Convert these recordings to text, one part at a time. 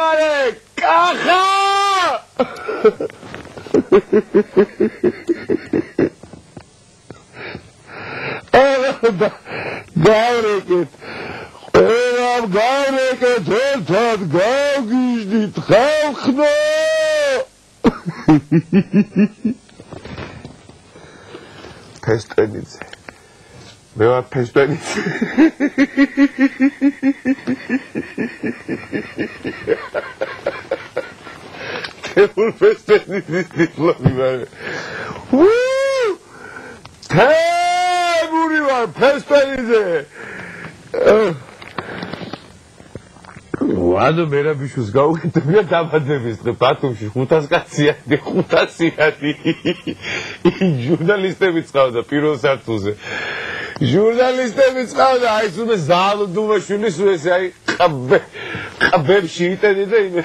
Mare, caja! Gaureket. Gaureket, ertad gaugizdit xalqno. Pestvenidze. მე ვარ ფესტვენიც. თემურ ფესტვენიცის დიპლომი ვარ. თემური ვარ ფესტვენიძე. ვადო მერაბიშვილს გაუკეთებია დაბადების დღე ბათუმში 500 კაციანი 500-იანი. ჟურნალისტები წავდა პირველ სართულზე. ჟურნალისტები წავდა აი სულ ზალო დუმაშვილის ეს აი ყბებში იტენი და იმე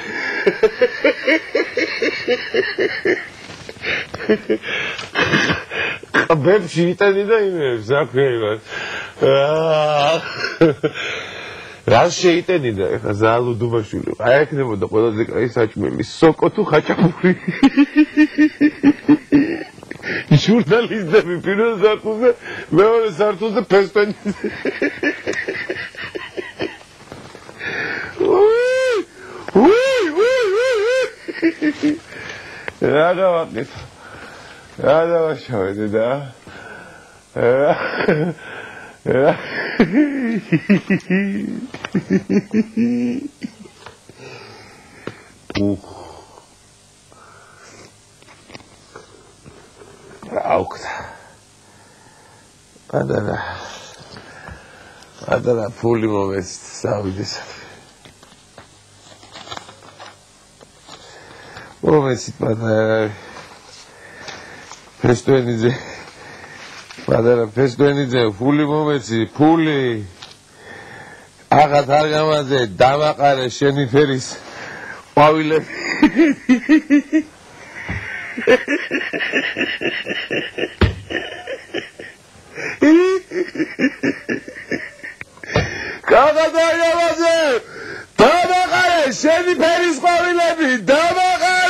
ყბებში იტენი და იმე ზაქეივად რა შეიტენი და ეხა ზალო დუმაშვილი აი ექნებოდა ყველაზე კაი საჭმელი სოკო თუ ხაჭაპური ჟურნალისტები პირველ სართულზე მეორე სართულზე ფესტვენიძე რა დავაკეთე რა დავაშავე და აუქდა ადარა ფული მომეცით სამიდისად მომეცით ფესტვენიძე ფესტვენიძე ფული მომეცი ფული აღარ არ გამაზე დამაყარე შენი ფერის ყვავილები კაგადაიავაზე დამაყარე შენი ფერის ყვავილები დამაყარე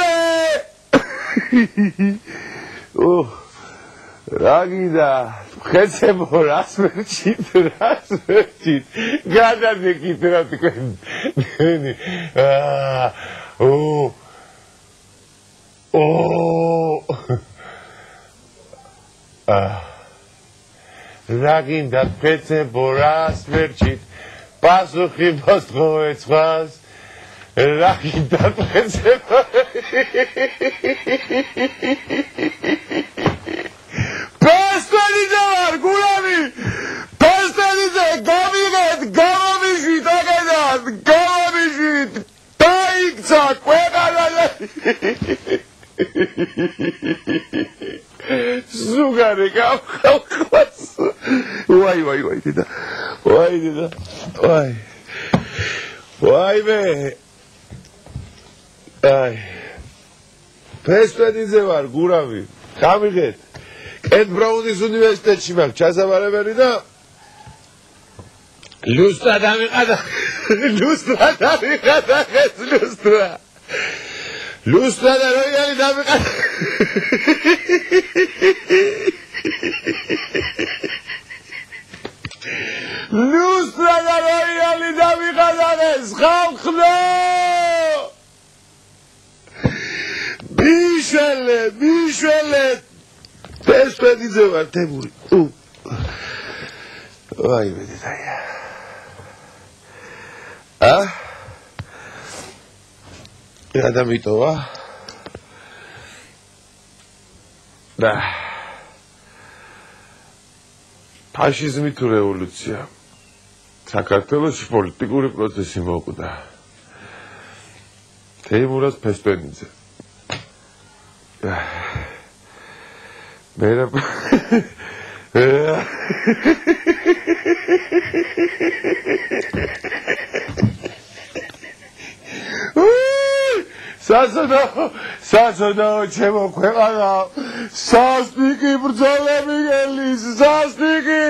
რაგიდა ხეცებო რას ვერჩით გადადეკით რა თქვენი რაგინდა ხეცებო რას ვერჩით პასუხი მოსთხოვეცხვას რაგინდა ხეცებო Pestvenidze var gulavi! Pestvenidze gamiged gamamishvit agedat gamamishvit taikca kveqalale Zugare gavqavqvas Vay deda Vay be Ay Pestvenidze var gulavi gamiged Ed Brownis უნივერსიტეტში მაქვს ჩასაბარებელი და ლუსტრა დამიყადა ლუსტრა და როიალი დამიყადა ლუსტრა და როიალი დამიყადა ეს ხალხო მიშველე Pestvenidze var Temuri. Vay be dedaya. Adam itova. Da. Faşizmi tu revolutsiya. საქართველოში პოლიტიკური პროცესი მოკვდა. თეიმურაზ Pestvenidze. Mera Sasodao chemo kwegana sastiki brzolemi gelis sastiki